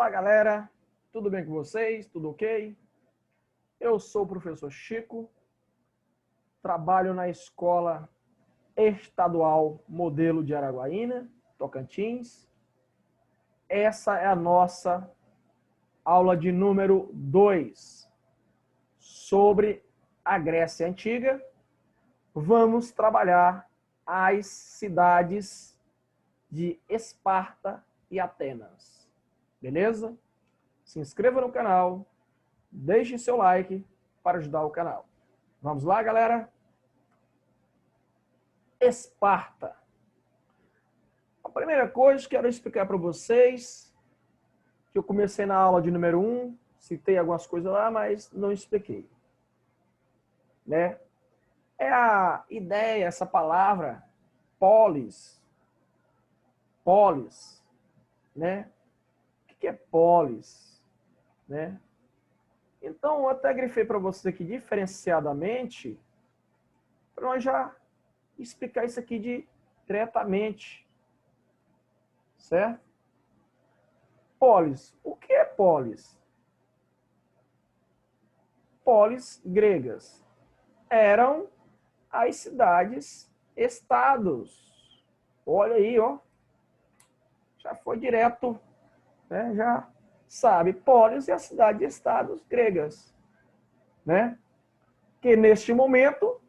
Olá, galera. Tudo bem com vocês? Tudo ok? Eu sou o professor Chico, trabalho na Escola Estadual Modelo de Araguaína, Tocantins. Essa é a nossa aula de número 2 sobre a Grécia Antiga. Vamos trabalhar as cidades de Esparta e Atenas. Beleza? Se inscreva no canal, deixe seu like para ajudar o canal. Vamos lá, galera? Esparta. A primeira coisa que quero explicar para vocês, que eu comecei na aula de número 1, citei algumas coisas lá, mas não expliquei. Né? É a ideia, essa palavra, polis. Polis, né? O que é polis? Né? Então, eu até grifei para você aqui diferenciadamente, para nós já explicar isso aqui diretamente. Certo? Polis. O que é polis? Polis gregas. Eram as cidades-estados. Olha aí, ó. Já foi direto, né? Já sabe. Polis é a cidade-estados gregas. Né? Que neste momento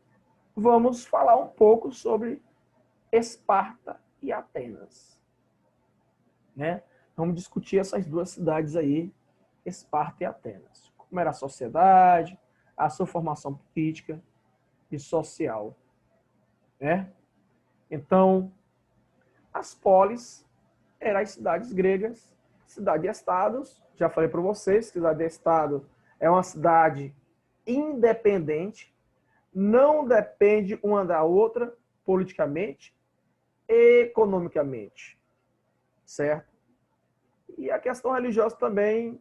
vamos falar um pouco sobre Esparta e Atenas. Né? Vamos discutir essas duas cidades aí, Esparta e Atenas. Como era a sociedade, a sua formação política e social. Né? Então, as polis eram as cidades gregas, cidade-estados. Já falei para vocês, cidade-estado é uma cidade independente, não depende uma da outra politicamente, economicamente. Certo? E a questão religiosa também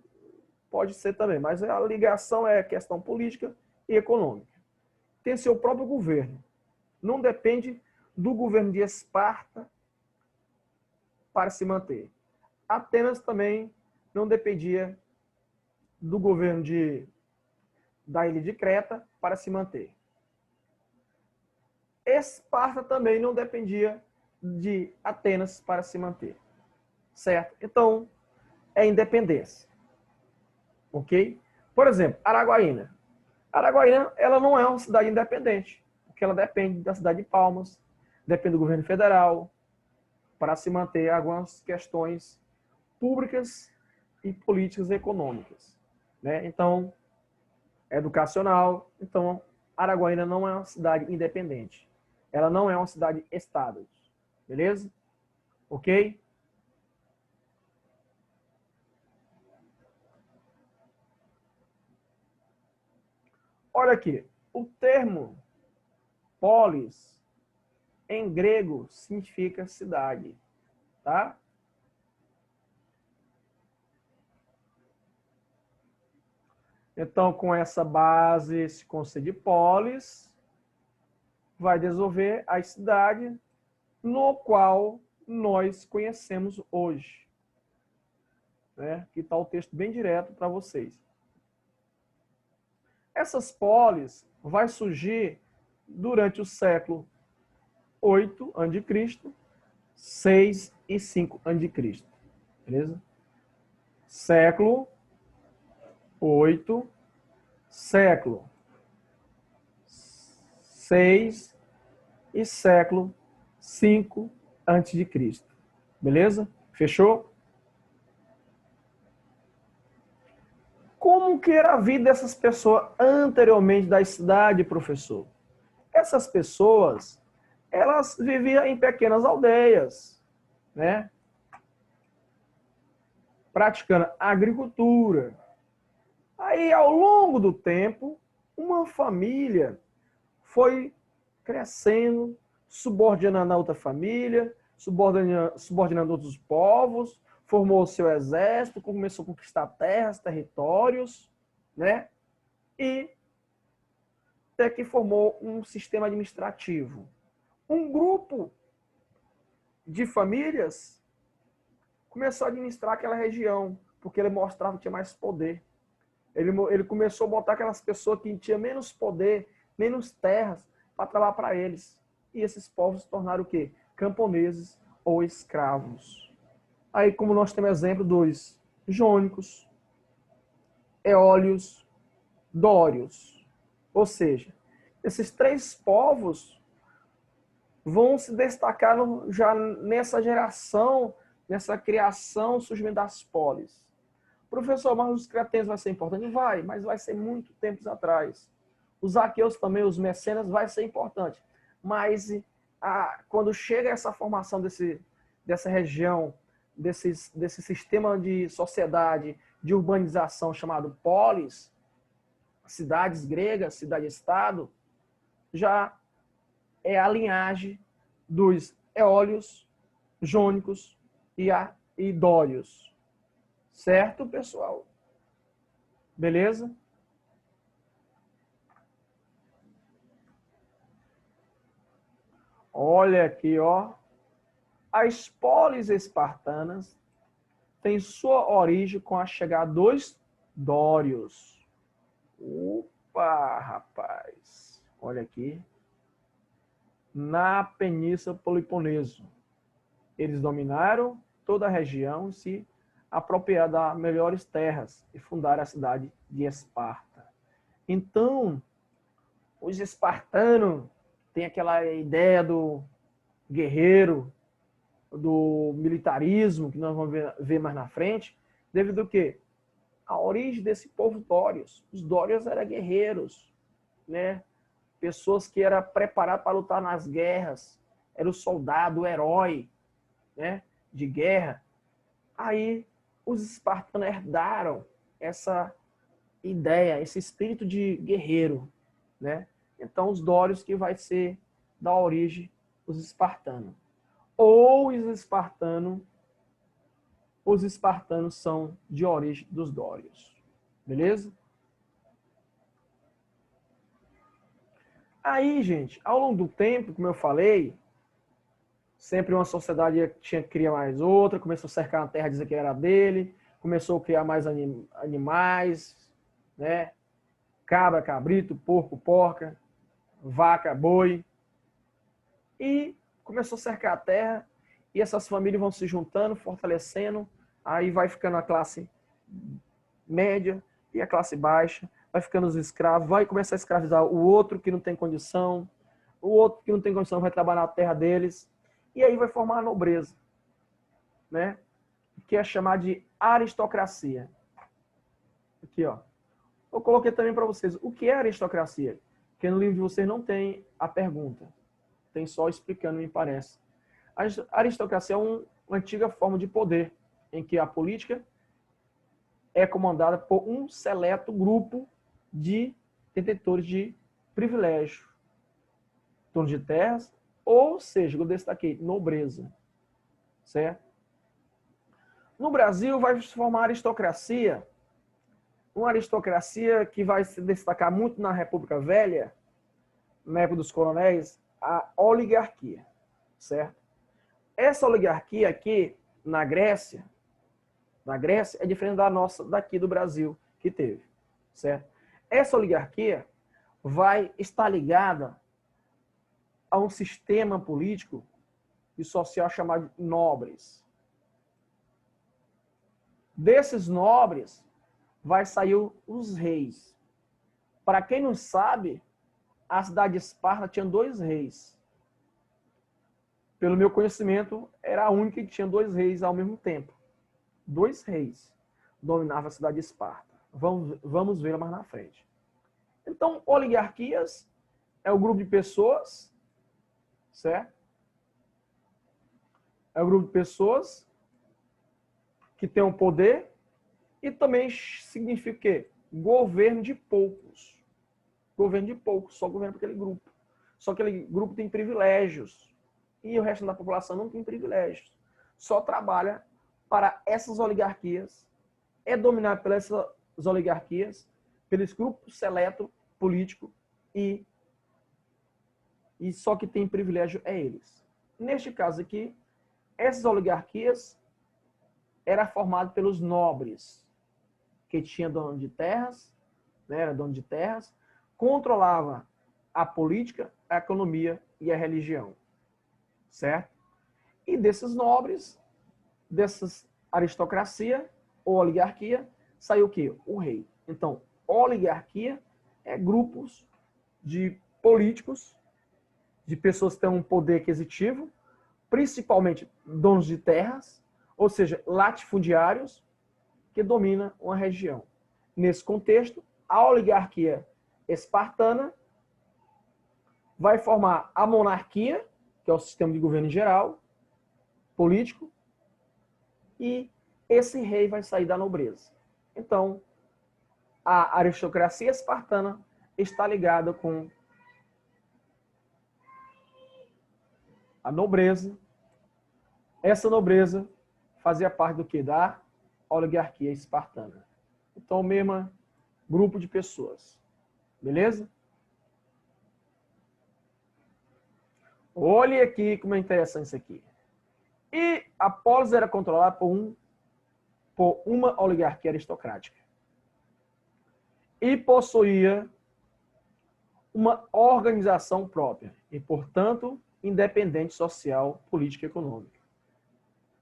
pode ser também, mas a ligação é questão política e econômica. Tem seu próprio governo. Não depende do governo de Esparta para se manter. Atenas também não dependia do governo da ilha de Creta para se manter. Esparta também não dependia de Atenas para se manter. Certo? Então, é independência. Ok? Por exemplo, Araguaína. Araguaína, ela não é uma cidade independente, porque ela depende da cidade de Palmas, depende do governo federal, para se manter algumas questões públicas e políticas e econômicas. Né? Então, educacional. Então, Araguaína não é uma cidade independente. Ela não é uma cidade-estado. Beleza? Ok? Olha aqui. O termo polis, em grego, significa cidade. Tá? Então, com essa base, esse conceito de polis, vai desenvolver a cidade no qual nós conhecemos hoje. Né? Aqui está o texto bem direto para vocês. Essas polis vai surgir durante o século 8 a.C., 6 e 5 a.C. Beleza? Século 8, século 6 e século 5 a.C. Beleza? Fechou? Como que era a vida dessas pessoas anteriormente da cidade, professor? Essas pessoas, elas viviam em pequenas aldeias, né? Praticando agricultura. Aí, ao longo do tempo, uma família foi crescendo, subordinando a outra família, subordinando outros povos, formou o seu exército, começou a conquistar terras, territórios, né? E até que formou um sistema administrativo. Um grupo de famílias começou a administrar aquela região, porque ele mostrava que tinha mais poder. Ele começou a botar aquelas pessoas que tinham menos poder, menos terras, para trabalhar para eles. E esses povos se tornaram o quê? Camponeses ou escravos. Aí, como nós temos exemplo dos jônicos, eólios, dórios. Ou seja, esses três povos vão se destacar já nessa geração, nessa criação, surgimento das polis. Professor, mas os cretenses vai ser importante? Vai, mas vai ser muito tempos atrás. Os aqueus também, os mecenas, vai ser importante. Mas quando chega essa formação dessa região, desse sistema de sociedade, de urbanização chamado polis, cidades gregas, cidade-estado, já é a linhagem dos eólios, jônicos e dórios. Certo, pessoal? Beleza? Olha aqui, ó. As polis espartanas têm sua origem com a chegada dos dórios. Opa, rapaz. Olha aqui. Na Península Peloponeso. Eles dominaram toda a região e se apropriaram das melhores terras e fundaram a cidade de Esparta. Então, os espartanos têm aquela ideia do guerreiro, do militarismo, que nós vamos ver mais na frente, devido ao quê? A origem desse povo dórios. Os dórios eram guerreiros, né? Pessoas que eram preparadas para lutar nas guerras, era o soldado, o herói, né? De guerra. Aí os espartanos herdaram essa ideia, esse espírito de guerreiro, né? Então os dórios que vai ser da origem os espartanos. Ou os espartanos são de origem dos dórios. Beleza? Aí, gente, ao longo do tempo, como eu falei, sempre uma sociedade tinha que criar mais outra, começou a cercar a terra, dizer que era dele, começou a criar mais animais, né? Cabra, cabrito, porco, porca, vaca, boi. E começou a cercar a terra e essas famílias vão se juntando, fortalecendo, aí vai ficando a classe média e a classe baixa, vai ficando os escravos, vai começar a escravizar o outro que não tem condição, o outro que não tem condição vai trabalhar na terra deles, e aí vai formar a nobreza, né? Que é chamada de aristocracia. Aqui, ó. Eu coloquei também para vocês o que é aristocracia, porque no livro de vocês não tem a pergunta, tem só explicando, me parece. A aristocracia é uma antiga forma de poder, em que a política é comandada por um seleto grupo de detentores de privilégio, dono de terras, ou seja, eu destaquei, nobreza. Certo? No Brasil vai se formar aristocracia, uma aristocracia que vai se destacar muito na República Velha, na época dos coronéis, a oligarquia. Certo? Essa oligarquia aqui na Grécia é diferente da nossa daqui do Brasil que teve, certo? Essa oligarquia vai estar ligada a um sistema político e social chamado de nobres. Desses nobres vai sair os reis. Para quem não sabe, a cidade de Esparta tinha 2 reis. Pelo meu conhecimento, era a única que tinha 2 reis ao mesmo tempo. 2 reis dominavam a cidade de Esparta. Vamos ver mais na frente. Então, oligarquias é o grupo de pessoas, certo? É o grupo de pessoas que tem um poder e também significa o quê? Governo de poucos. Governo de poucos, só governo para aquele grupo. Só aquele grupo tem privilégios e o resto da população não tem privilégios. Só trabalha para essas oligarquias, é dominado pelas oligarquias, pelos grupos seleto político e só que tem privilégio é eles. Neste caso aqui, essas oligarquias eram formadas pelos nobres. que tinha dono de terras, né, era dono de terras, controlava a política, a economia e a religião, certo? E desses nobres, dessas aristocracia ou oligarquia, saiu o quê? O rei. Então, oligarquia é grupos de políticos, de pessoas que têm um poder aquisitivo, principalmente donos de terras, ou seja, latifundiários, que domina uma região. Nesse contexto, a oligarquia espartana vai formar a monarquia, que é o sistema de governo geral, político, e esse rei vai sair da nobreza. Então, a aristocracia espartana está ligada com a nobreza. Essa nobreza fazia parte do que? Da oligarquia espartana. Então, o mesmo grupo de pessoas. Beleza? Olhe aqui como é interessante isso aqui. E a polis era controlada por uma oligarquia aristocrática. E possuía uma organização própria. E, portanto, independente social, política e econômica.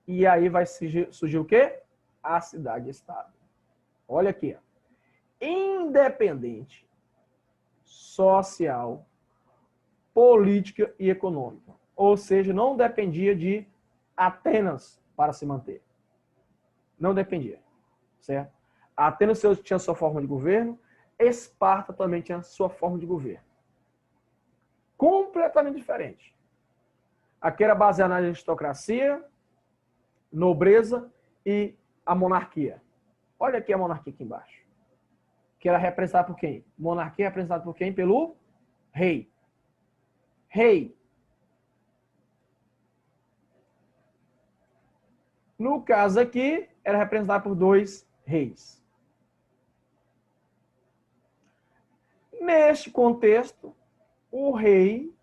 E aí vai surgir o quê? A cidade-estado. Olha aqui. Ó. Independente social, política e econômica. Ou seja, não dependia de Atenas para se manter. Não dependia. Certo? Atenas tinha sua forma de governo, Esparta também tinha sua forma de governo. Completamente diferente. Aqui era baseado na aristocracia, nobreza e a monarquia. Olha aqui a monarquia aqui embaixo. Que era representada por quem? Monarquia representada por quem? Pelo rei. Rei. No caso aqui, era representado por 2 reis. Neste contexto, o rei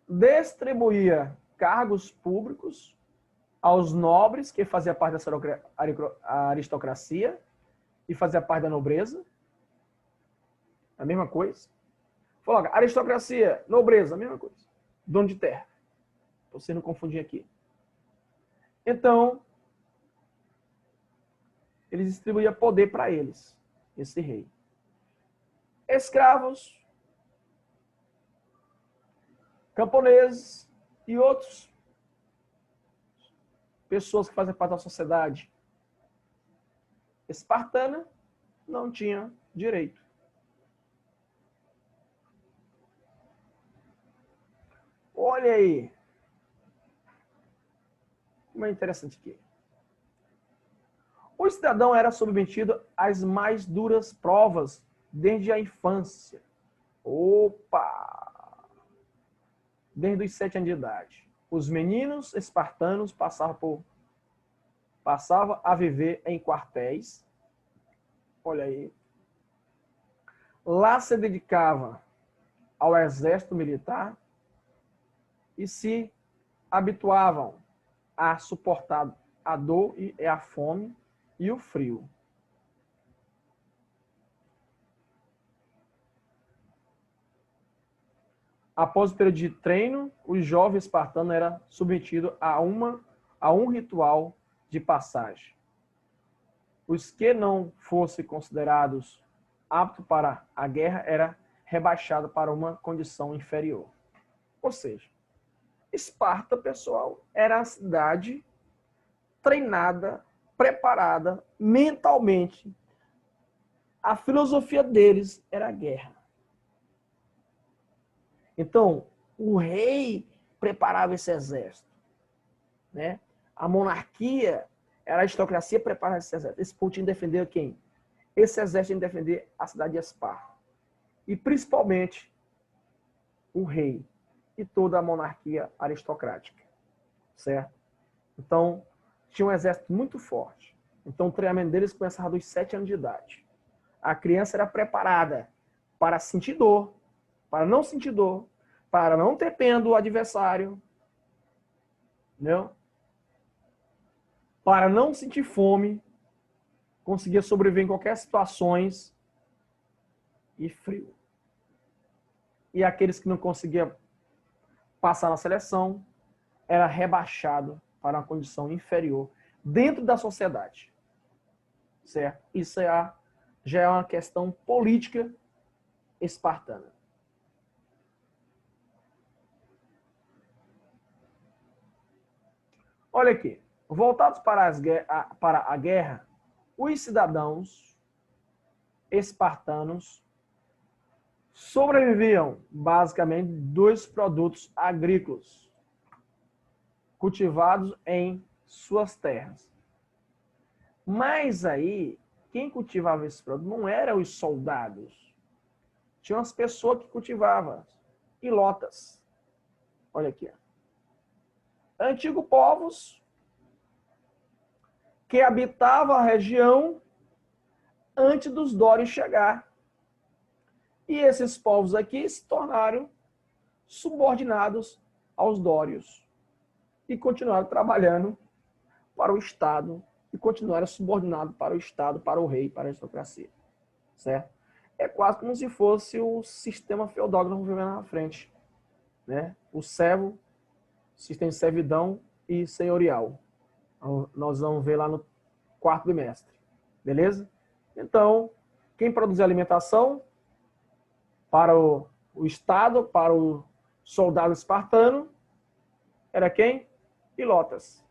distribuía cargos públicos aos nobres, que fazia parte dessa aristocracia e fazia parte da nobreza. A mesma coisa. Falou, aristocracia, nobreza, a mesma coisa. Dono de terra. Para você não confundir aqui. Então, ele distribuía poder para eles, esse rei. Escravos, camponeses e outros pessoas que fazem parte da sociedade espartana não tinham direito. Olha aí. Como é interessante aqui. O cidadão era submetido às mais duras provas desde a infância. Opa! Desde os 7 anos de idade. Os meninos espartanos passavam a viver em quartéis. Olha aí. Lá se dedicava ao exército militar e se habituavam a suportar a dor e a fome e o frio. Após o período de treino, o jovem espartano era submetido a um ritual de passagem. Os que não fossem considerados aptos para a guerra era rebaixado para uma condição inferior. Ou seja, Esparta, pessoal, era a cidade treinada, preparada mentalmente. A filosofia deles era a guerra. Então, o rei preparava esse exército, né? A monarquia, a aristocracia preparava esse exército. Esse povo tinha que defender quem? Esse exército tinha que defender a cidade de Esparta. E principalmente o rei e toda a monarquia aristocrática, certo? Então, tinha um exército muito forte. Então, o treinamento deles começava dos 7 anos de idade. A criança era preparada para sentir dor, para não sentir dor, para não ter pena do adversário, não? Para não sentir fome, conseguia sobreviver em qualquer situações e frio. E aqueles que não conseguiam passar na seleção era rebaixado para uma condição inferior dentro da sociedade. Certo? Isso já é uma questão política espartana. Olha aqui. Voltados para a guerra, os cidadãos espartanos sobreviviam basicamente dos produtos agrícolas cultivados em suas terras. Mas aí, quem cultivava esses produtos não eram os soldados. Tinha umas pessoas que cultivavam ilotas. Olha aqui. Antigos povos que habitavam a região antes dos dórios chegar. E esses povos aqui se tornaram subordinados aos dórios e continuaram trabalhando para o Estado e continuaram subordinados para o Estado, para o rei, para a aristocracia. Certo? É quase como se fosse o sistema feudal que nós vamos ver na frente. Né? O servo, sistema de servidão e senhorial. Nós vamos ver lá no quarto bimestre. Beleza? Então, quem produzia alimentação para o Estado, para o soldado espartano, era quem? Ilotas.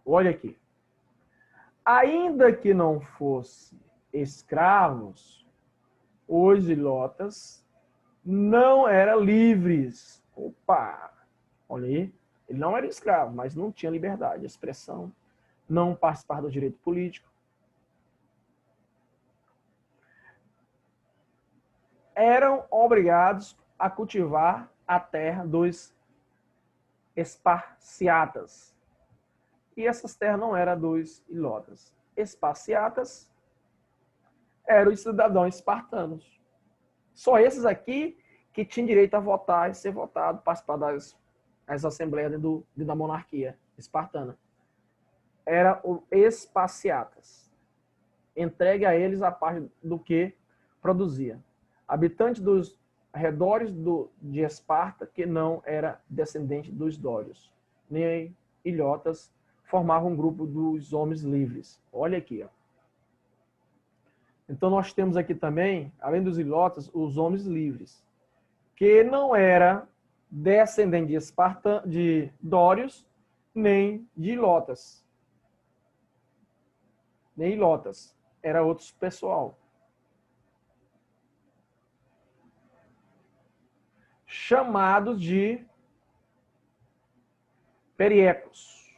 Olha aqui. Ainda que não fossem escravos, os ilotas não eram livres. Opa! Olha aí. Ele não era escravo, mas não tinha liberdade de expressão, não participava do direito político. Eram obrigados a cultivar a terra dos esparciatas. E essas terras não eram dos ilotas. Esparciatas eram os cidadãos espartanos. Só esses aqui que tinham direito a votar e ser votado, participar das assembleias dentro da monarquia espartana. Era o esparciatas. Entregue a eles a parte do que produzia. Habitante dos arredores de Esparta, que não era descendente dos dórios, nem ilhotas, formavam um grupo dos homens livres. Olha aqui. Ó. Então nós temos aqui também, além dos ilhotas, os homens livres, que não era descendente de dórios, nem de ilotas. Nem ilotas. Era outro pessoal. Chamados de periecos.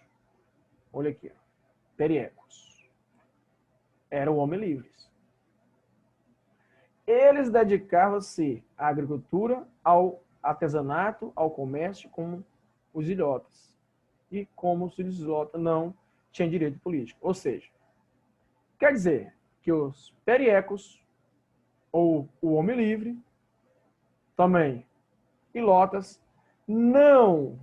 Olha aqui. Periecos. Eram homens livres. Eles dedicavam-se à agricultura, ao artesanato, ao comércio, como os ilhotas. E como os ilhotas não tinham direito político. Ou seja, quer dizer que os periecos, ou o homem livre, também ilotas, não,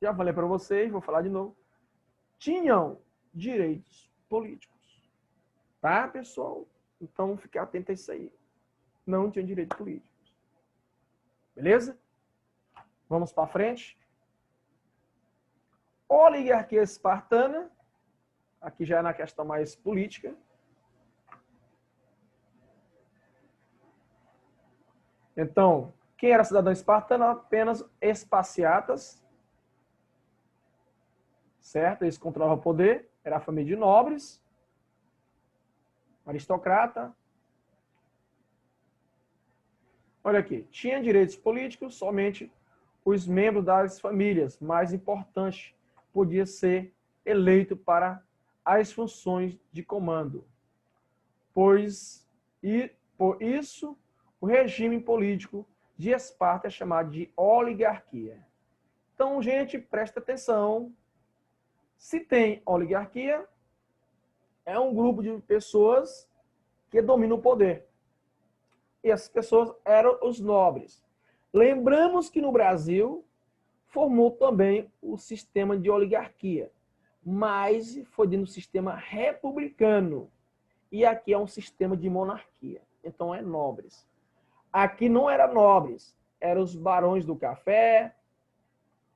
já falei para vocês, vou falar de novo, tinham direitos políticos. Tá, pessoal? Então, fique atento a isso aí. Não tinham direitos políticos. Beleza? Vamos para frente. Oligarquia espartana, aqui já é na questão mais política. Então, quem era cidadão espartano? Apenas esparciatas, certo? Eles controlavam o poder, era a família de nobres, aristocrata. Olha aqui, tinha direitos políticos somente os membros das famílias mais importantes podia ser eleito para as funções de comando. Por isso, o regime político de Esparta é chamado de oligarquia. Então, gente, presta atenção. Se tem oligarquia, é um grupo de pessoas que dominam o poder. E essas pessoas eram os nobres. Lembramos que no Brasil formou também o sistema de oligarquia, mas foi dentro do sistema republicano. E aqui é um sistema de monarquia. Então é nobres. Aqui não era nobres, eram os barões do café,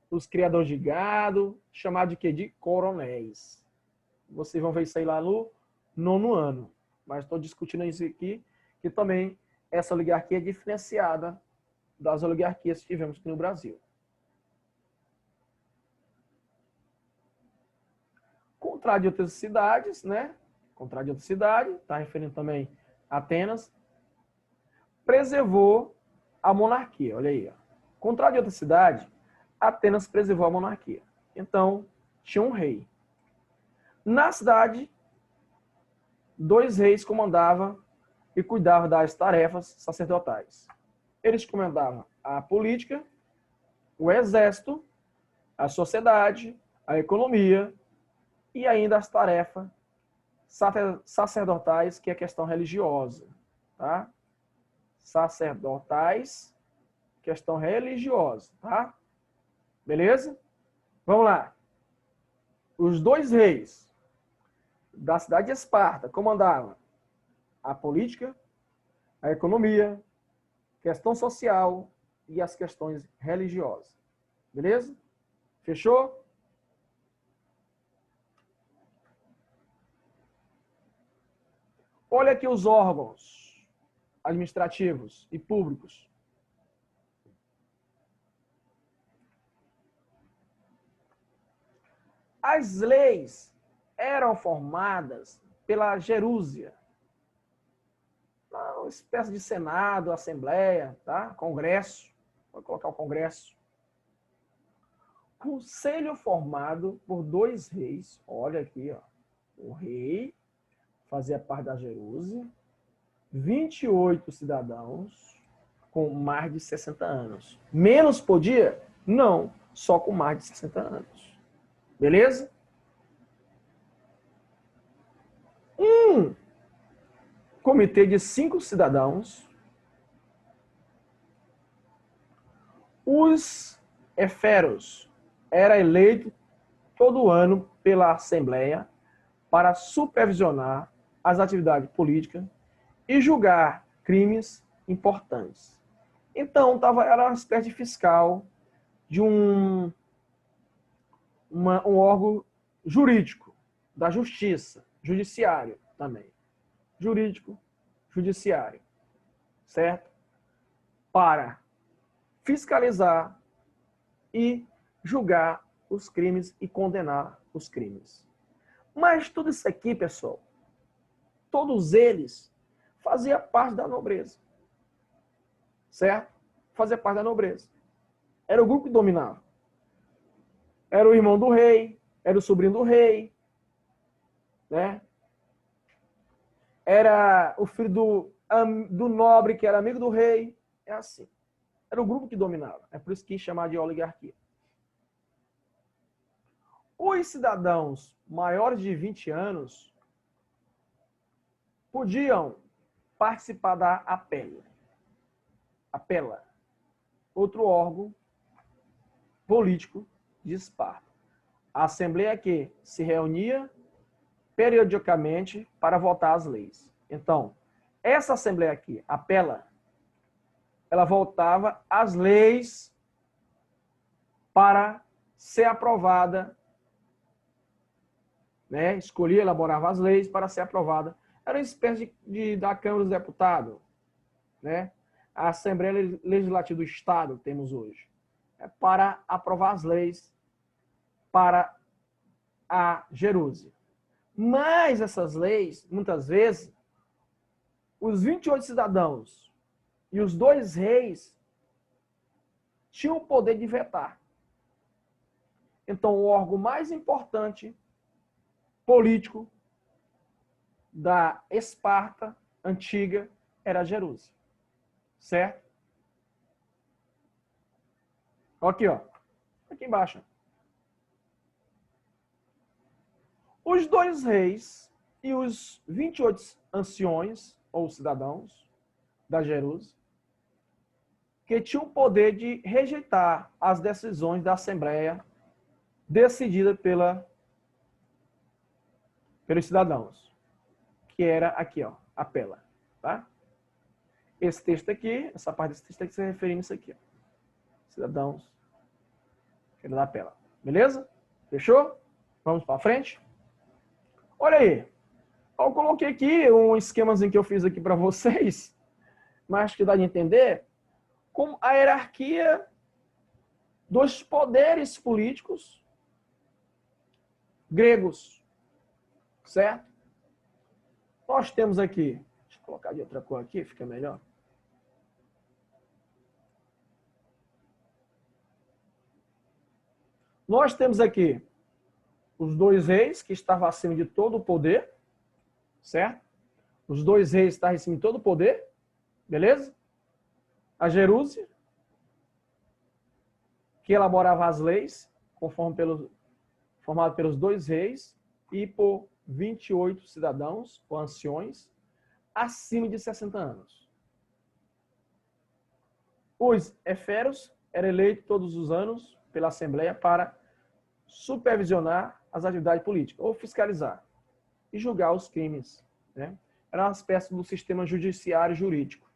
os criadores de gado, chamados de quê? De coronéis. Vocês vão ver isso aí lá no 9º ano. Mas estou discutindo isso aqui, que também essa oligarquia é diferenciada das oligarquias que tivemos aqui no Brasil. Contrário de outras cidades, né? Contrário de outra cidade, está referindo também a Atenas, preservou a monarquia. Olha aí. Ó. Contrário de outra cidade, Atenas preservou a monarquia. Então, tinha um rei. Na cidade, 2 reis comandavam e cuidavam das tarefas sacerdotais. Eles comandavam a política, o exército, a sociedade, a economia e ainda as tarefas sacerdotais, que é a questão religiosa. Tá? Sacerdotais, questão religiosa. Tá? Beleza? Vamos lá. Os 2 reis da cidade de Esparta comandavam a política, a economia, questão social e as questões religiosas. Beleza? Fechou? Olha aqui os órgãos administrativos e públicos. As leis eram formadas pela gerúsia, uma espécie de senado, assembleia, tá? Congresso, vou colocar o congresso. Conselho formado por 2 reis, olha aqui, ó. O rei fazia parte da gerúsia, 28 cidadãos com mais de 60 anos. Menos podia? Não, só com mais de 60 anos. Beleza? Comitê de 5 cidadãos. Os eferos era eleito todo ano pela Assembleia para supervisionar as atividades políticas e julgar crimes importantes. Então, era uma espécie de fiscal de um órgão jurídico, da justiça, judiciário também. Jurídico, judiciário, certo? Para fiscalizar e julgar os crimes e condenar os crimes. Mas tudo isso aqui, pessoal, todos eles faziam parte da nobreza, certo? Fazia parte da nobreza. Era o grupo que dominava. Era o irmão do rei, era o sobrinho do rei, né? Era o filho do nobre, que era amigo do rei. É assim. Era o grupo que dominava. É por isso que chamava de oligarquia. Os cidadãos maiores de 20 anos podiam participar da apela. Apela. Outro órgão político de Esparta. A Assembleia que se reunia periodicamente para votar as leis. Então, essa Assembleia aqui, apela, ela votava as leis para ser aprovada, né? Escolhia, elaborava as leis para ser aprovada. Era uma espécie da Câmara dos Deputados, né? A Assembleia Legislativa do Estado que temos hoje. É para aprovar as leis para a gerúsia. Mas essas leis, muitas vezes, os 28 cidadãos e os 2 reis tinham o poder de vetar. Então, o órgão mais importante político da Esparta antiga era a gerúsia. Certo? Aqui, ó. Aqui embaixo. Os 2 reis e os 28 anciões, ou cidadãos, da Gerúsia, que tinha o poder de rejeitar as decisões da Assembleia decidida pelos cidadãos, que era aqui, ó, a pela, tá? Esse texto aqui, essa parte desse texto aqui se referindo a isso aqui, ó. Cidadãos, que era da pela. Beleza? Fechou? Vamos para frente? Olha aí. Eu coloquei aqui um esquemazinho que eu fiz aqui para vocês, mas acho que dá de entender como a hierarquia dos poderes políticos gregos, certo? Nós temos aqui, deixa eu colocar de outra cor aqui, fica melhor. Nós temos aqui os dois reis, que estavam acima de todo o poder, certo? Os dois reis estavam acima de todo o poder, beleza? A Gerúsia, que elaborava as leis, formado pelos dois reis e por 28 cidadãos ou anciões acima de 60 anos. Os eferos eram eleitos todos os anos pela Assembleia para supervisionar as atividades políticas, ou fiscalizar, e julgar os crimes, né? Era uma espécie do sistema judiciário jurídico.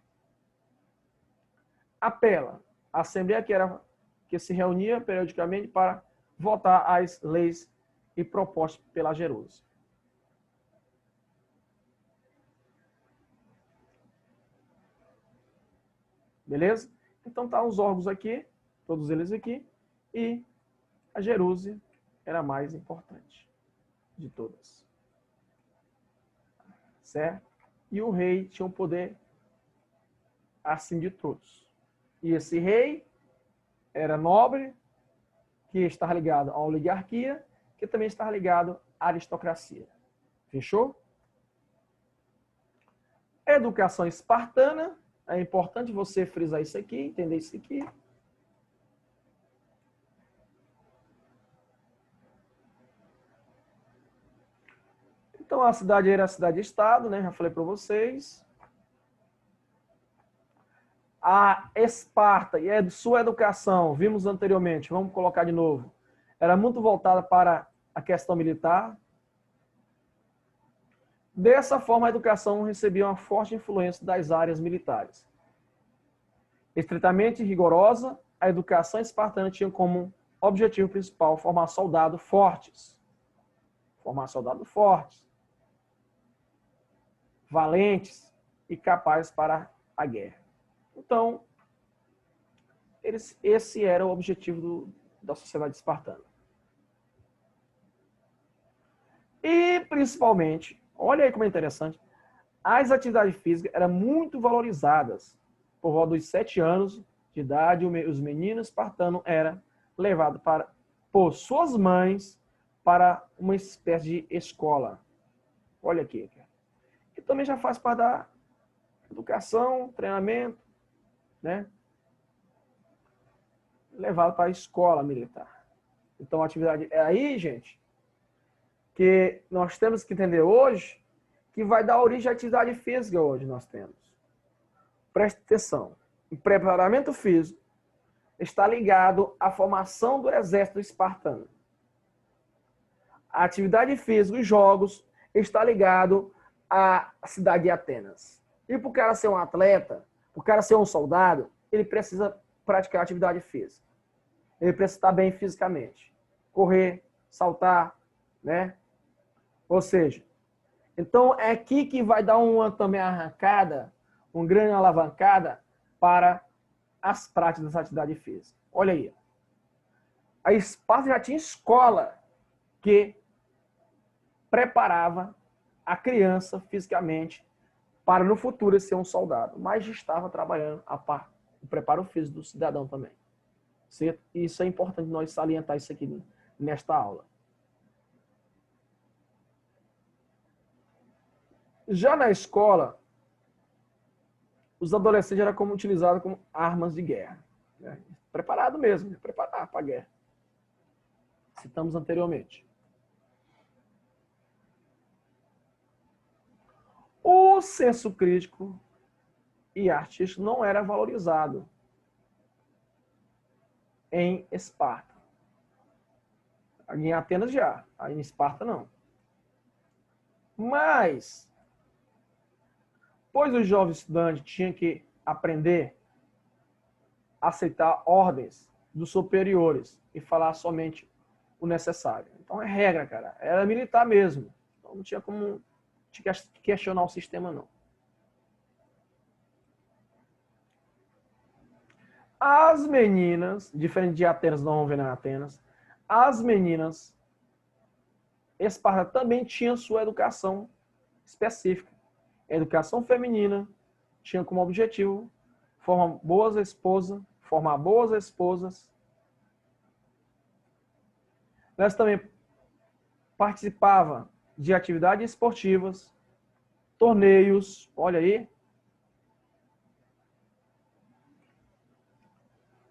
A pela, a Assembleia que se reunia periodicamente para votar as leis e propostas pela Gerúsia. Beleza? Então tá os órgãos aqui, todos eles aqui, e a Gerúsia era a mais importante de todas. Certo? E o rei tinha um poder acima de todos. E esse rei era nobre, que estava ligado à oligarquia, que também estava ligado à aristocracia. Fechou? Educação espartana. É importante você frisar isso aqui, entender isso aqui. Então, a cidade era a cidade-estado, né? Já falei para vocês. A Esparta e a sua educação, vimos anteriormente, vamos colocar de novo, era muito voltada para a questão militar. Dessa forma, a educação recebia uma forte influência das áreas militares. Estritamente rigorosa, a educação espartana tinha como objetivo principal formar soldados fortes. Formar soldados fortes, valentes e capazes para a guerra. Então, esse era o objetivo da sociedade espartana. E, principalmente, olha aí como é interessante, as atividades físicas eram muito valorizadas. Por volta dos 7 anos de idade, os meninos espartanos eram levados por suas mães para uma espécie de escola. Olha aqui. Que também já faz parte da educação, treinamento, né? Levado para a escola militar. Então, a atividade é aí, gente, que nós temos que entender hoje que vai dar origem à atividade física hoje nós temos. Preste atenção. O preparamento físico está ligado à formação do exército espartano. A atividade física, os jogos, está ligado à cidade de Atenas. E para o cara ser um atleta, para o cara ser um soldado, ele precisa praticar atividade física. Ele precisa estar bem fisicamente. Correr, saltar, né? Ou seja, então é aqui que vai dar uma também arrancada, uma grande alavancada para as práticas da atividade física. Olha aí. A Esparta já tinha escola que preparava a criança fisicamente para no futuro ser um soldado, mas estava trabalhando o preparo físico do cidadão também. Certo? E isso é importante nós salientar isso aqui nesta aula. Já na escola, os adolescentes eram como utilizados como armas de guerra. Né? Preparado mesmo, preparar para a guerra. Citamos anteriormente. O senso crítico e artístico não era valorizado em Esparta. Em Atenas já, aí em Esparta não. Mas, pois o jovem estudante tinha que aprender a aceitar ordens dos superiores e falar somente o necessário. Então é regra, cara. Era militar mesmo. Então não tinha como questionar o sistema, não. As meninas, diferente de Atenas, não vamos ver em Atenas, as meninas, Esparta também tinha sua educação específica. A educação feminina tinha como objetivo formar boas esposas. Elas também participavam de atividades esportivas, torneios, olha aí.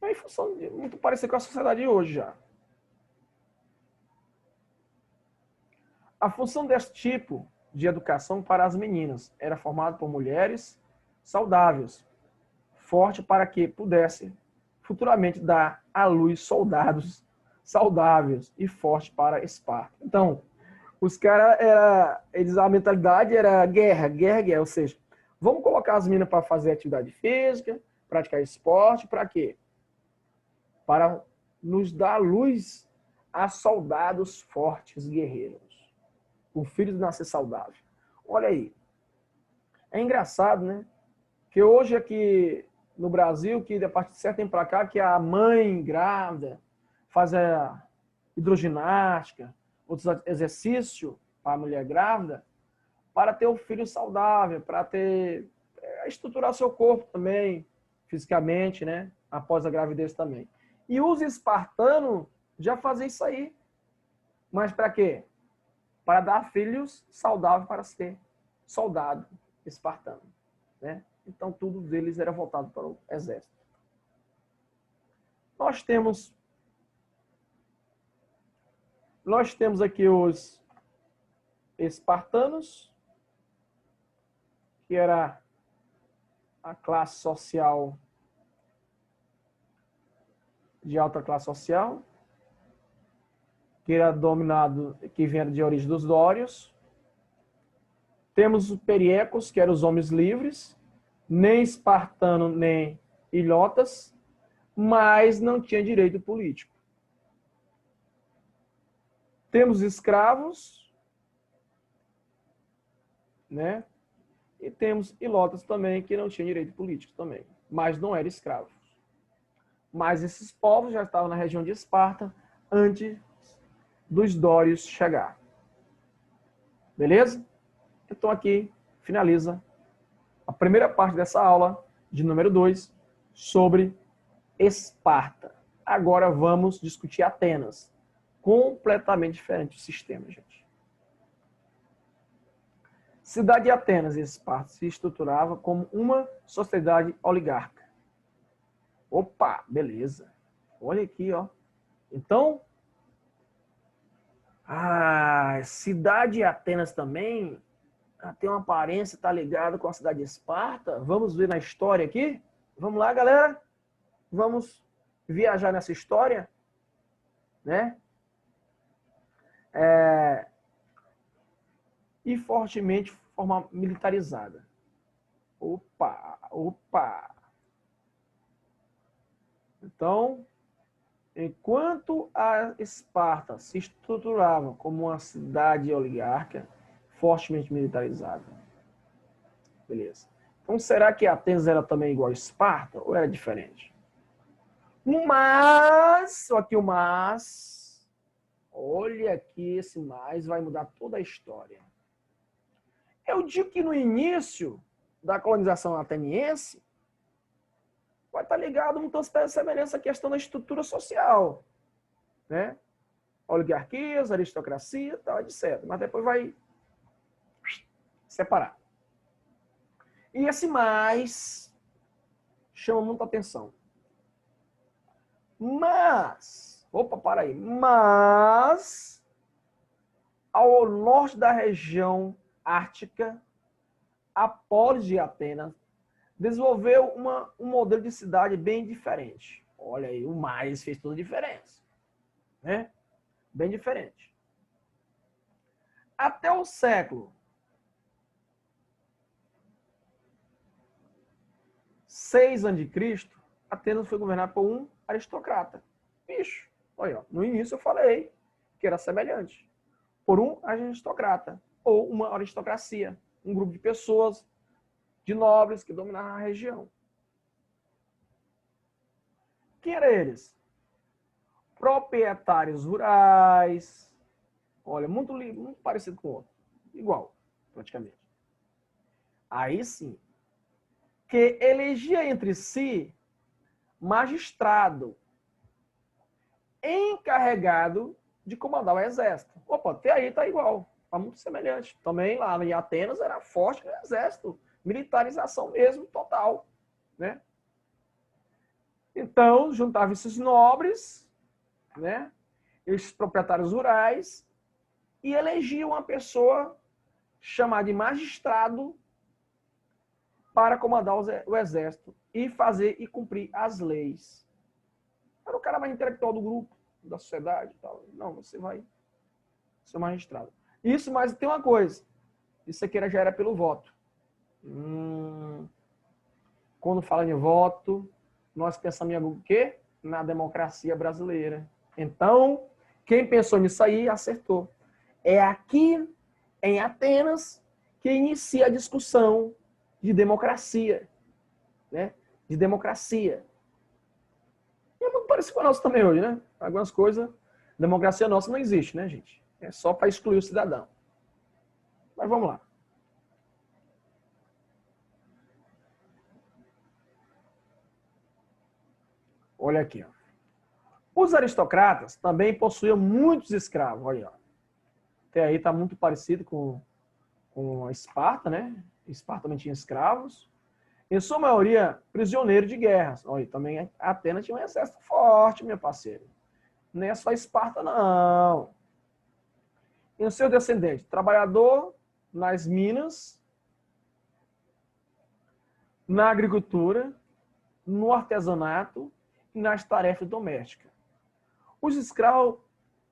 Em função de muito parecer com a sociedade de hoje já. A função desse tipo de educação para as meninas era formada por mulheres saudáveis, forte para que pudesse futuramente dar à luz soldados saudáveis e fortes para Esparta. Então, os caras, a mentalidade era guerra, ou seja, vamos colocar as meninas para fazer atividade física, praticar esporte, para quê? Para nos dar luz a soldados fortes, guerreiros. O filho de nascer saudável. Olha aí. É engraçado, né? Que hoje aqui no Brasil, que a partir de certo tempo para cá, que a mãe grávida faz a hidroginástica, outros exercícios para a mulher grávida, para ter o filho saudável, para ter estruturar seu corpo também, fisicamente, né? Após a gravidez também. E os espartanos já faziam isso aí. Mas para quê? Para dar filhos saudáveis para ser soldado espartano, né? Então tudo deles era voltado para o exército. Nós temos aqui os espartanos, que era a classe social de alta classe social, que era dominado, que vinha de origem dos dórios. Temos os periecos, que eram os homens livres, nem espartano, nem ilhotas, mas não tinha direito político. Temos escravos, né? E temos ilotas também, que não tinham direito político também, mas não eram escravos. Mas esses povos já estavam na região de Esparta antes dos dórios chegar. Beleza? Então aqui finaliza a primeira parte dessa aula, de número 2, sobre Esparta. Agora vamos discutir Atenas. Completamente diferente o sistema, gente. Cidade de Atenas e Esparta se estruturava como uma sociedade oligárquica. Opa, beleza. Olha aqui, ó. Então, a cidade de Atenas também tem uma aparência, está ligada com a cidade de Esparta. Vamos ver na história aqui? Vamos lá, galera? Vamos viajar nessa história, né? E fortemente forma militarizada. Opa! Então, enquanto a Esparta se estruturava como uma cidade oligárquica, fortemente militarizada. Beleza. Então, será que Atenas era também igual a Esparta ou era diferente? Só que o mas, olha aqui, esse mas vai mudar toda a história. Eu digo que no início da colonização ateniense, vai estar ligado muitas semelhanças à questão da estrutura social, né? Oligarquias, aristocracia, tal, etc. Mas depois vai separar. E esse mais chama muita atenção. Mas ao norte da região ártica, a polis de Atenas desenvolveu um modelo de cidade bem diferente. Olha aí, o mais fez toda a diferença, né? Bem diferente. Até o século 6 a.C., Atenas foi governada por um aristocrata. Bicho, olha, ó, no início eu falei que era semelhante. Por um aristocrata, ou uma aristocracia, um grupo de pessoas, de nobres que dominavam a região. Quem eram eles? Proprietários rurais. Olha, muito parecido com o outro. Igual, praticamente. Aí sim, que elegia entre si magistrado encarregado de comandar o exército. Opa, até aí tá igual, tá muito semelhante. Também lá em Atenas era forte o exército, militarização mesmo, total, né? Então, juntavam esses nobres, né? Esses proprietários rurais e elegiam uma pessoa chamada de magistrado para comandar o exército e fazer e cumprir as leis. Era o cara mais intelectual do grupo, da sociedade e tal. Não, você vai ser magistrado. Isso, mas tem uma coisa. Isso aqui já era pelo voto. Quando fala em voto, nós pensamos em o quê? Na democracia brasileira. Então, quem pensou nisso aí, acertou. É aqui, em Atenas, que inicia a discussão de democracia. Né? De democracia. E é muito parecido com a nossa também hoje, né? Algumas coisas, democracia nossa não existe, né, gente? É só para excluir o cidadão. Mas vamos lá. Olha aqui, ó. Os aristocratas também possuíam muitos escravos. Olha, ó. Até aí está muito parecido com a Esparta, né? Esparta também tinha escravos. Em sua maioria, prisioneiros de guerras. Olha, também a Atenas tinha um exército forte, meu parceiro. Não é só Esparta, não. E os seus descendentes, trabalhador nas minas, na agricultura, no artesanato e nas tarefas domésticas. Os escravos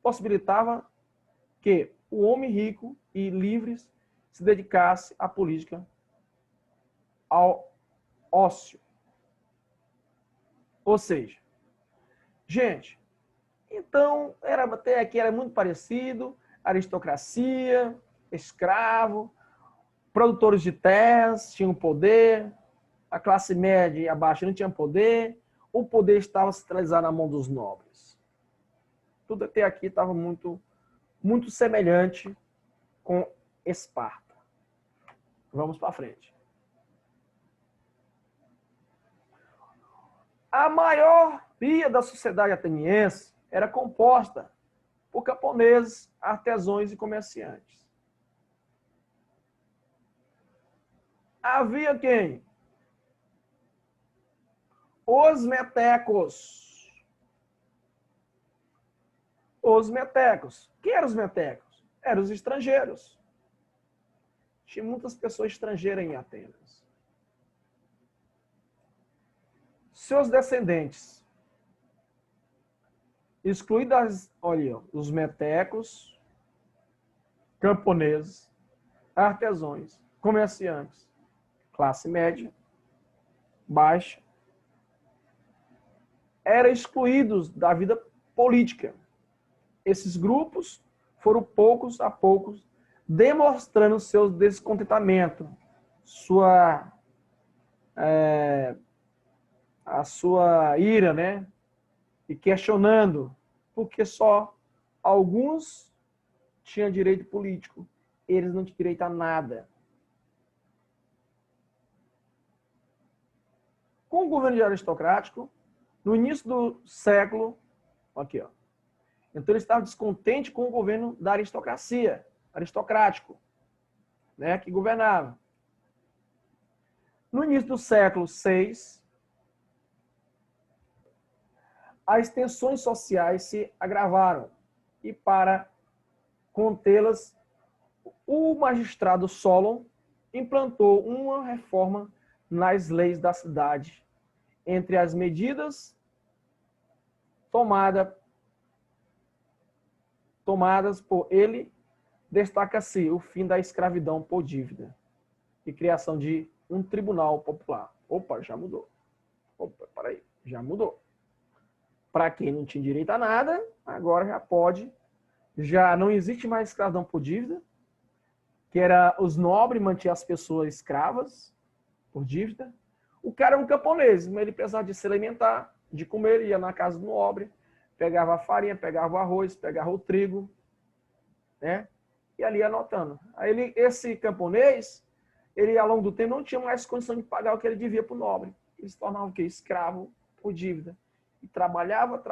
possibilitavam que o homem rico e livre se dedicasse à política, ao ócio. Ou seja, gente, então até aqui era muito parecido, aristocracia, escravo, produtores de terras tinham poder, a classe média e abaixo não tinha poder, o poder estava centralizado na mão dos nobres. Tudo até aqui estava muito semelhante com Esparta. Vamos para frente. A maioria da sociedade ateniense era composta por camponeses, artesãos e comerciantes. Havia quem? Os metecos. Os metecos. Quem eram os metecos? Eram os estrangeiros. Tinha muitas pessoas estrangeiras em Atenas. Seus descendentes, excluídos, olha, os metecos, camponeses, artesãos, comerciantes, classe média, baixa, eram excluídos da vida política. Esses grupos foram poucos a poucos demonstrando seu descontentamento, a sua ira, né? E questionando porque só alguns tinham direito político, eles não tinham direito a nada. Com o governo aristocrático, no início do século, aqui, ó. Então ele estava descontente com o governo da aristocracia, aristocrático, né, que governava. No início do século VI, as tensões sociais se agravaram e para contê-las, o magistrado Solon implantou uma reforma nas leis da cidade. Entre as medidas tomadas por ele, destaca-se o fim da escravidão por dívida e criação de um tribunal popular. Opa, já mudou. Opa, peraí, já mudou. Para quem não tinha direito a nada, agora já pode. Já não existe mais escravidão por dívida, que era os nobres mantinham as pessoas escravas por dívida. O cara é um camponês, mas ele precisava de se alimentar, de comer, ia na casa do nobre, pegava a farinha, pegava o arroz, pegava o trigo, né? E ali anotando. Aí esse camponês, ele ao longo do tempo não tinha mais condição de pagar o que ele devia para o nobre. Ele se tornava o quê? Escravo por dívida. E trabalhava,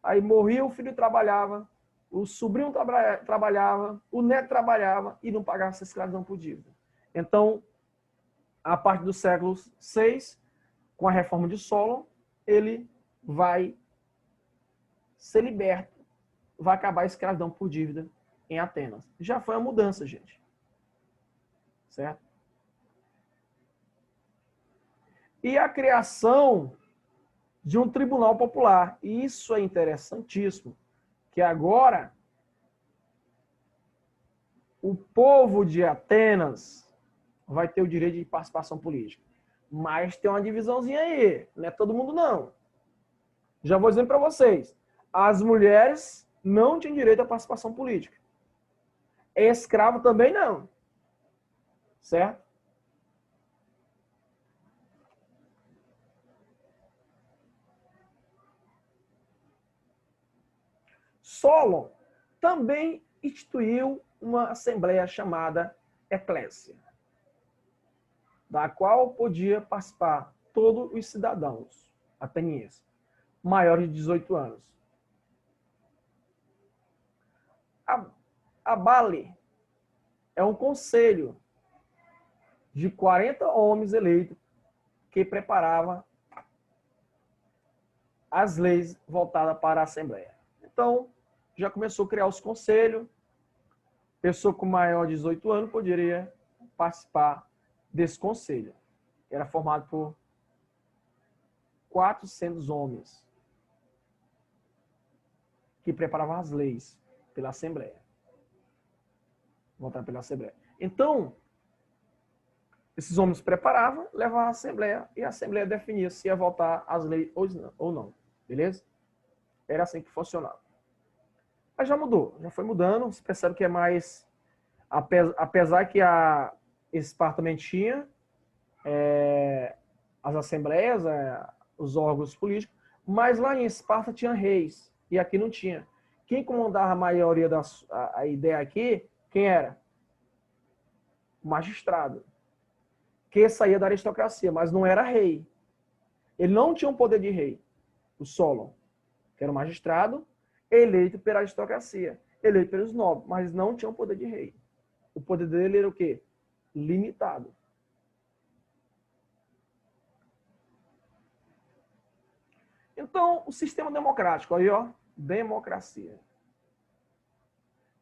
aí morria, o filho trabalhava, o sobrinho trabalhava, o neto trabalhava e não pagava essa escravidão por dívida. Então, a partir do século VI, com a reforma de Solon, ele vai ser liberto, vai acabar a escravidão por dívida em Atenas. Já foi uma mudança, gente. Certo? E a criação de um tribunal popular. E isso é interessantíssimo, que agora o povo de Atenas vai ter o direito de participação política. Mas tem uma divisãozinha aí, não é todo mundo não. Já vou dizendo para vocês, as mulheres não tinham direito à participação política. Escravo também não. Certo? Solon também instituiu uma assembleia chamada Eclésia, da qual podia participar todos os cidadãos atenienses, maiores de 18 anos. A Bale é um conselho de 40 homens eleitos que preparava as leis voltadas para a Assembleia. Então, já começou a criar os conselhos. Pessoa com maior de 18 anos poderia participar desse conselho. Era formado por 400 homens que preparavam as leis pela Assembleia. Voltadas pela Assembleia. Então, esses homens preparavam, levavam à Assembleia e a Assembleia definia se ia votar as leis ou não. Beleza? Era assim que funcionava. Mas já mudou, já foi mudando. Você percebe que é mais... Apesar que a Esparta também tinha as assembleias, os órgãos políticos, mas lá em Esparta tinha reis e aqui não tinha. Quem comandava a maioria a ideia aqui, quem era? O magistrado, que saía da aristocracia, mas não era rei. Ele não tinha um poder de rei. O Solon, que era um magistrado, eleito pela aristocracia, eleito pelos nobres, mas não tinha um poder de rei. O poder dele era o quê? Limitado. Então, o sistema democrático, aí, ó, democracia.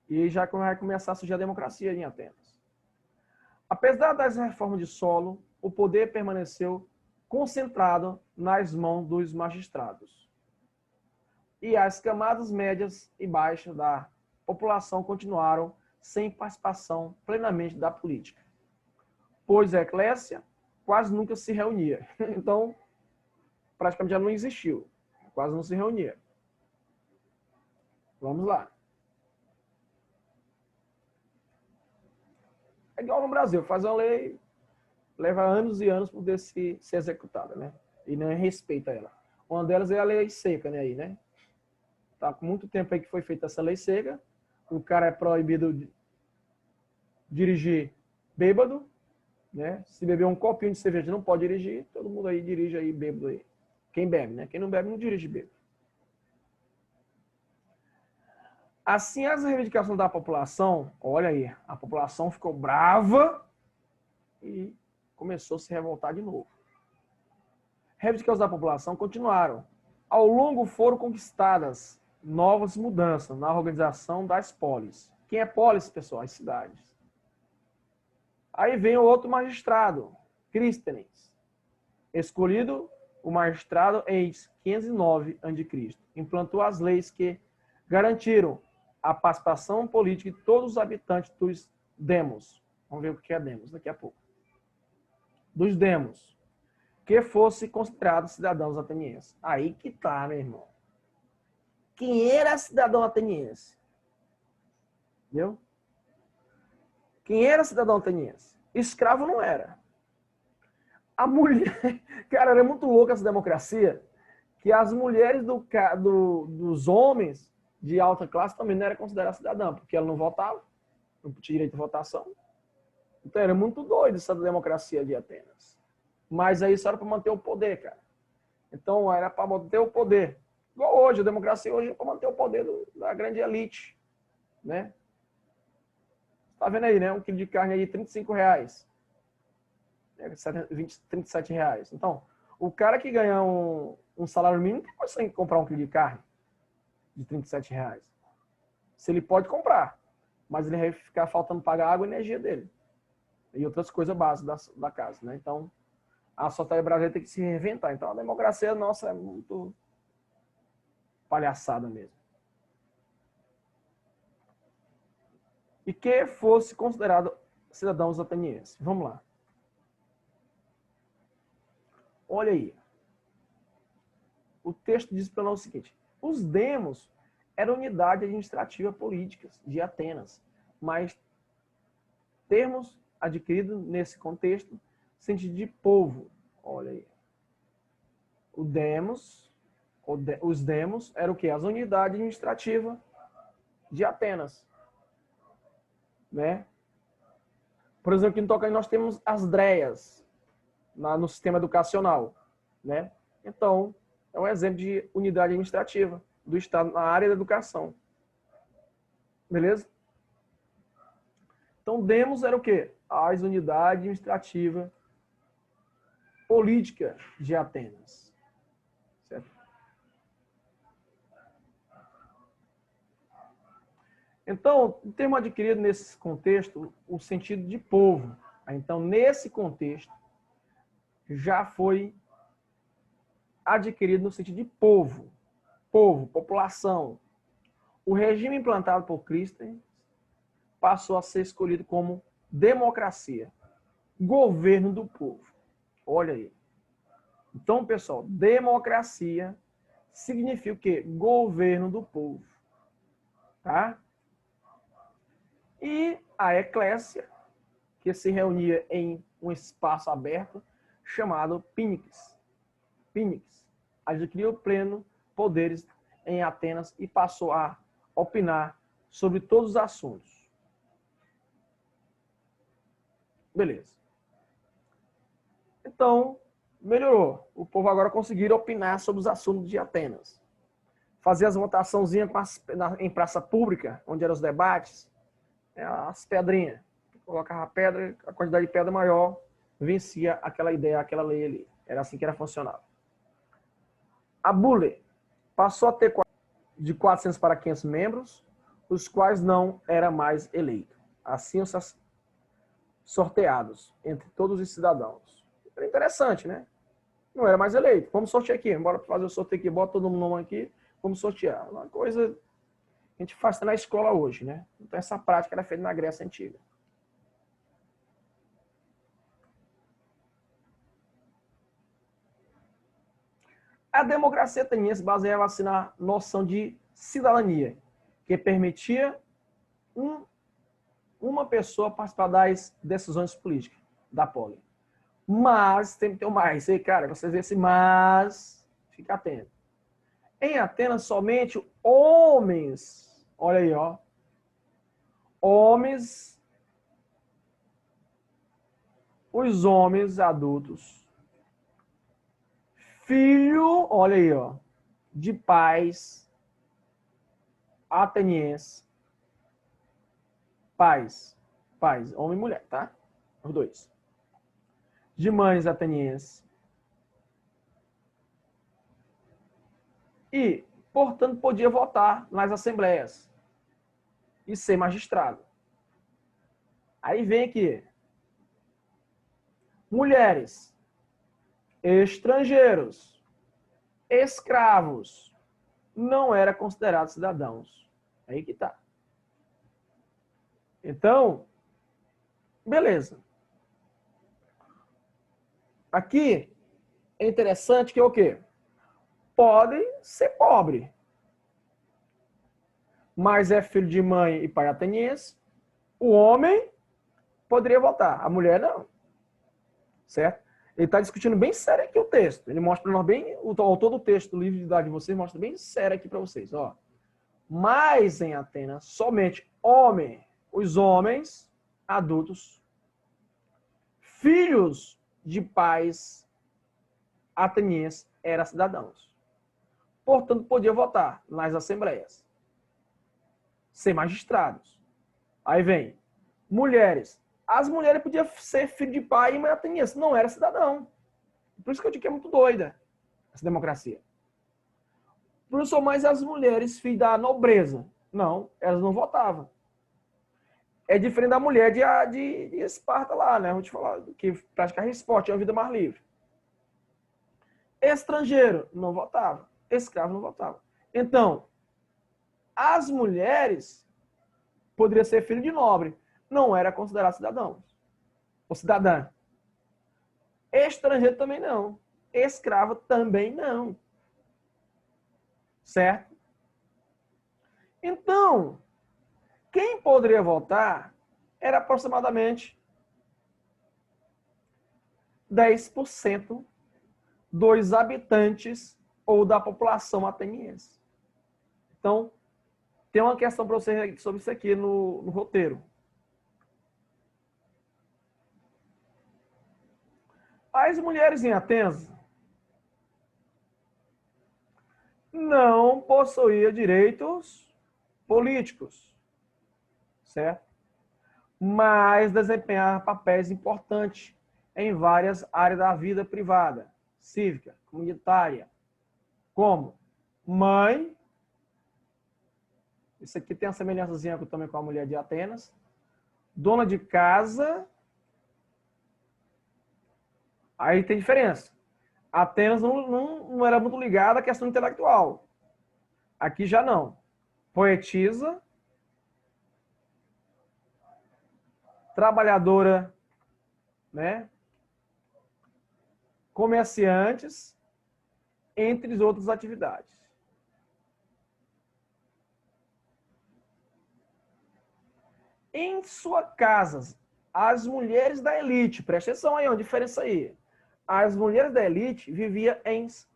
E já vai começar a surgir a democracia em Atenas. Apesar das reformas de Solon, o poder permaneceu concentrado nas mãos dos magistrados. E as camadas médias e baixas da população continuaram sem participação plenamente da política, pois a eclésia quase nunca se reunia. Então, praticamente já não existiu, quase não se reunia. Vamos lá. É igual no Brasil, faz uma lei, leva anos e anos para poder ser executada, né? E não respeita ela. Uma delas é a lei seca, né? Aí, né? Tá com muito tempo aí que foi feita essa lei seca. O cara é proibido de dirigir bêbado, né? Se beber um copinho de cerveja não pode dirigir. Todo mundo aí dirige aí bêbado aí. Quem bebe, né? Quem não bebe não dirige bêbado. Assim, as reivindicações da população, olha aí, a população ficou brava e começou a se revoltar de novo. Reivindicações da população continuaram. Ao longo foram conquistadas novas mudanças na organização das polis. Quem é polis, pessoal? As cidades. Aí vem o outro magistrado, Clístenes, escolhido o magistrado em 509 a.C. implantou as leis que garantiram a participação política de todos os habitantes dos demos. Vamos ver o que é demos daqui a pouco. Dos demos, que fossem considerados cidadãos atenienses. Aí que tá, meu irmão. Quem era cidadão ateniense? Entendeu? Quem era cidadão ateniense? Escravo não era. A mulher... Cara, era muito louca essa democracia, que as mulheres dos homens de alta classe também não eram consideradas cidadãs, porque ela não votava, não tinha direito de votação. Então era muito doido essa democracia de Atenas. Mas aí isso era para manter o poder, cara. Então era para manter o poder. Igual hoje, a democracia hoje é para manter o poder da grande elite, né? Tá vendo aí, né? Um quilo de carne aí, R$35. 37 reais. Então, o cara que ganha um salário mínimo não pode comprar um quilo de carne de 37 reais. Se ele pode comprar, mas ele vai ficar faltando pagar a água e a energia dele. E outras coisas básicas da casa, né? Então, a sociedade brasileira tem que se reinventar. Então, a democracia nossa é muito palhaçada mesmo. E que fosse considerado cidadãos atenienses. Vamos lá. Olha aí. O texto diz para nós o seguinte: os demos eram unidade administrativa políticas de Atenas, mas termos adquiridos nesse contexto sentido de povo. Olha aí. Os demos eram o quê? As unidades administrativas de Atenas, né? Por exemplo, aqui no Tocantins nós temos as DREAs no sistema educacional, né? Então, é um exemplo de unidade administrativa do Estado na área da educação. Beleza? Então, demos era o quê? As unidades administrativas política de Atenas. Certo? Então, o termo adquirido nesse contexto, o sentido de povo. Então, nesse contexto, já foi adquirido no sentido de povo. Povo, população. O regime implantado por Clístenes passou a ser escolhido como democracia. Governo do povo. Olha aí. Então, pessoal, democracia significa o quê? Governo do povo. Tá? E a eclésia, que se reunia em um espaço aberto chamado Pínix. Pínix adquiriu pleno poderes em Atenas e passou a opinar sobre todos os assuntos. Beleza. Então, melhorou. O povo agora conseguiu opinar sobre os assuntos de Atenas. Fazer as votaçãozinhas em praça pública, onde eram os debates, as pedrinhas. Colocava a pedra, a quantidade de pedra maior, vencia aquela ideia, aquela lei ali. Era assim que era funcional. A Bule passou a ter de 400 para 500 membros, os quais não era mais eleito. Assim, os sorteados entre todos os cidadãos. Era interessante, né? Não era mais eleito. Vamos sortear aqui. Bora fazer o sorteio aqui. Bota todo mundo aqui. Vamos sortear. Uma coisa que a gente faz na escola hoje, né? Então, essa prática era feita na Grécia Antiga. A democracia ateniense baseava-se na noção de cidadania, que permitia uma pessoa participar das decisões políticas da poli. Mas, tem que ter um mais. E, cara, vocês vê esse mas, fica atento. Em Atenas, somente homens, olha aí, ó, os homens adultos, filho, olha aí, ó, de pais atenienses, pais, homem e mulher, tá? Os dois. De mães atenienses. E, portanto, podia votar nas assembleias e ser magistrado. Aí vem aqui. Mulheres, estrangeiros, Escravos não eram considerados cidadãos. Aí que tá. Então, beleza. Aqui é interessante que é o quê? Pode ser pobre, mas é filho de mãe e pai ateniense. O homem poderia votar, a mulher não. Certo? Ele está discutindo bem sério aqui o texto. Ele mostra para nós bem, o autor do texto do livro de idade de vocês mostra bem sério aqui para vocês. Ó. Mas em Atenas, somente os homens adultos, filhos de pais atenienses, eram cidadãos. Portanto, podiam votar nas assembleias, ser magistrados. Aí vem mulheres. As mulheres podiam ser filho de pai e mãe ateniense, não era cidadão. Por isso que eu digo que é muito doida essa democracia. Professor, mas as mulheres, filhas da nobreza, não, elas não votavam. É diferente da mulher de Esparta lá, né? Vou te falar, que praticava esporte, tinha uma vida mais livre. Estrangeiro, não votava. Escravo, não votava. Então, as mulheres poderiam ser filho de nobre, não era considerado cidadãos ou cidadã. Estrangeiro também não. Escravo também não. Certo? Então, quem poderia votar era aproximadamente 10% dos habitantes ou da população ateniense. Então, tem uma questão para você sobre isso aqui no roteiro. As mulheres em Atenas não possuíam direitos políticos, certo? Mas desempenhavam papéis importantes em várias áreas da vida privada, cívica, comunitária, como mãe, isso aqui tem uma semelhançazinha também com a mulher de Atenas, dona de casa, aí tem diferença. Atenas não era muito ligada à questão intelectual. Aqui já não. Poetisa, trabalhadora, né? Comerciantes, entre outras atividades. Em suas casas, as mulheres da elite, presta atenção aí, uma diferença aí. As mulheres da elite viviam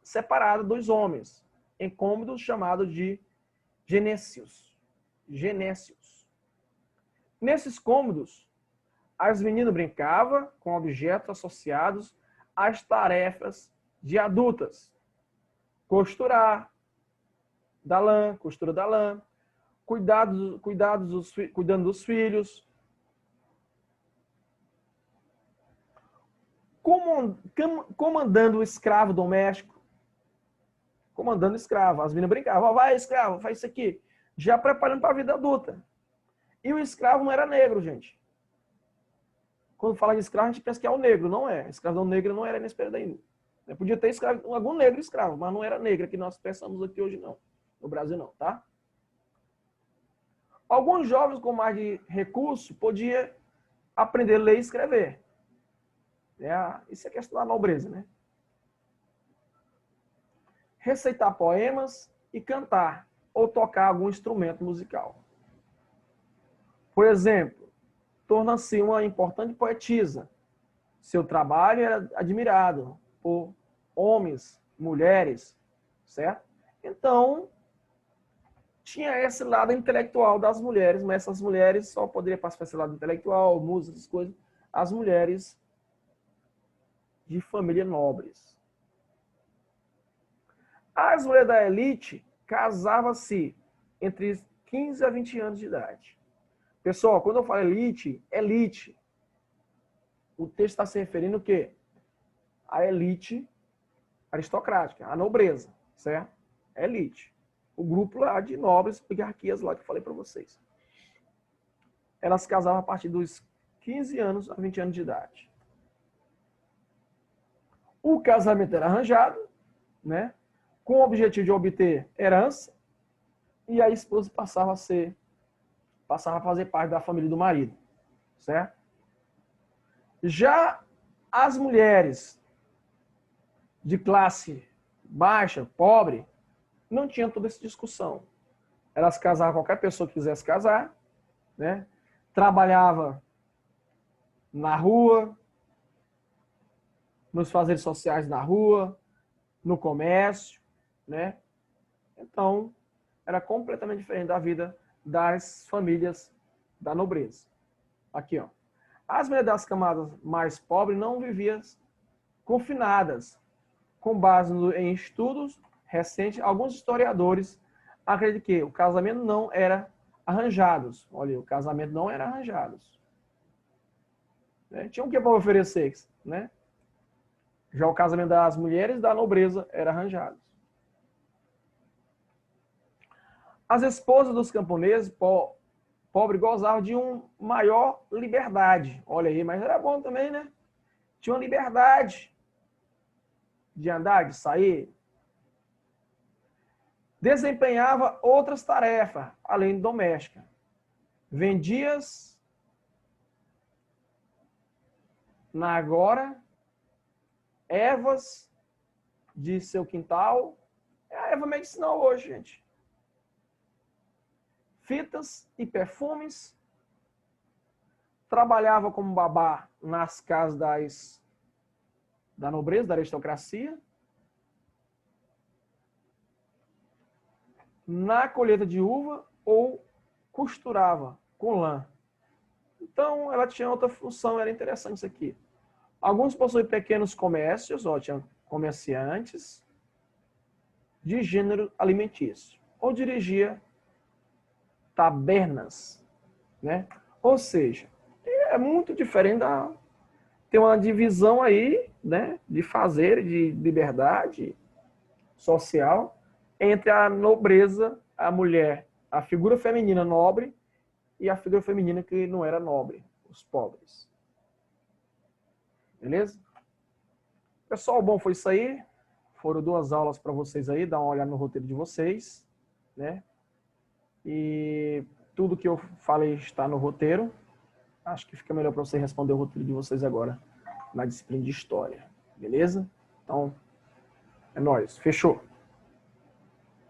separadas dos homens, em cômodos chamados de genécios. Nesses cômodos, as meninas brincavam com objetos associados às tarefas de adultas. Costura da lã, cuidando dos filhos, comandando o escravo doméstico, comandando o escravo. As meninas brincavam, vai escravo, faz isso aqui, já preparando para a vida adulta. E o escravo não era negro, gente. Quando fala de escravo, a gente pensa que é o negro, não é. A escravidão negra não era nesse período ainda. Podia ter escravo, algum negro escravo, mas não era negra que nós pensamos aqui hoje, não. No Brasil, não, tá? Alguns jovens com mais de recurso podiam aprender a ler e escrever. Isso é questão da nobreza, né? Receitar poemas e cantar, ou tocar algum instrumento musical. Por exemplo, torna-se uma importante poetisa. Seu trabalho era admirado por homens, mulheres, certo? Então, tinha esse lado intelectual das mulheres, mas essas mulheres só poderiam participar desse lado intelectual, música, essas coisas, as mulheres de família nobres. As mulheres da elite casavam-se entre 15 a 20 anos de idade. Pessoal, quando eu falo elite, o texto está se referindo o quê? A elite aristocrática, a nobreza, certo? Elite. O grupo lá de nobres, hierarquias lá que eu falei para vocês. Elas se casavam a partir dos 15 anos a 20 anos de idade. O casamento era arranjado, né? com o objetivo de obter herança, e a esposa passava a fazer parte da família do marido, certo? Já as mulheres de classe baixa, pobre, não tinham toda essa discussão. Elas casavam com qualquer pessoa que quisesse casar, né? Trabalhava na rua, nos fazeres sociais na rua, no comércio, né? Então, era completamente diferente da vida das famílias da nobreza. Aqui, ó. As mulheres das camadas mais pobres não viviam confinadas. Com base em estudos recentes, alguns historiadores acreditam que o casamento não era arranjado. Olha, o casamento não era arranjado. Né? Tinha o que para oferecer, né? Já o casamento das mulheres da nobreza era arranjado. As esposas dos camponeses pobres gozavam de uma maior liberdade. Olha aí, mas era bom também, né? Tinha uma liberdade de andar, de sair. Desempenhava outras tarefas, além de doméstica. Vendias na agora ervas de seu quintal. É a erva medicinal hoje, gente. Fitas e perfumes. Trabalhava como babá nas casas da nobreza, da aristocracia. Na colheita de uva ou costurava com lã. Então, ela tinha outra função, era interessante isso aqui. Alguns possuíam pequenos comércios, ó, tinham comerciantes de gênero alimentício, ou dirigia tabernas, né? Ou seja, é muito diferente tem uma divisão aí, né, de fazer, de liberdade social entre a nobreza, a mulher, a figura feminina nobre e a figura feminina que não era nobre, os pobres. Beleza? Pessoal, bom, foi isso aí. Foram 2 aulas para vocês aí, dá uma olhada no roteiro de vocês, né? E tudo que eu falei está no roteiro. Acho que fica melhor para você responder o roteiro de vocês agora na disciplina de história. Beleza? Então, é nóis. Fechou.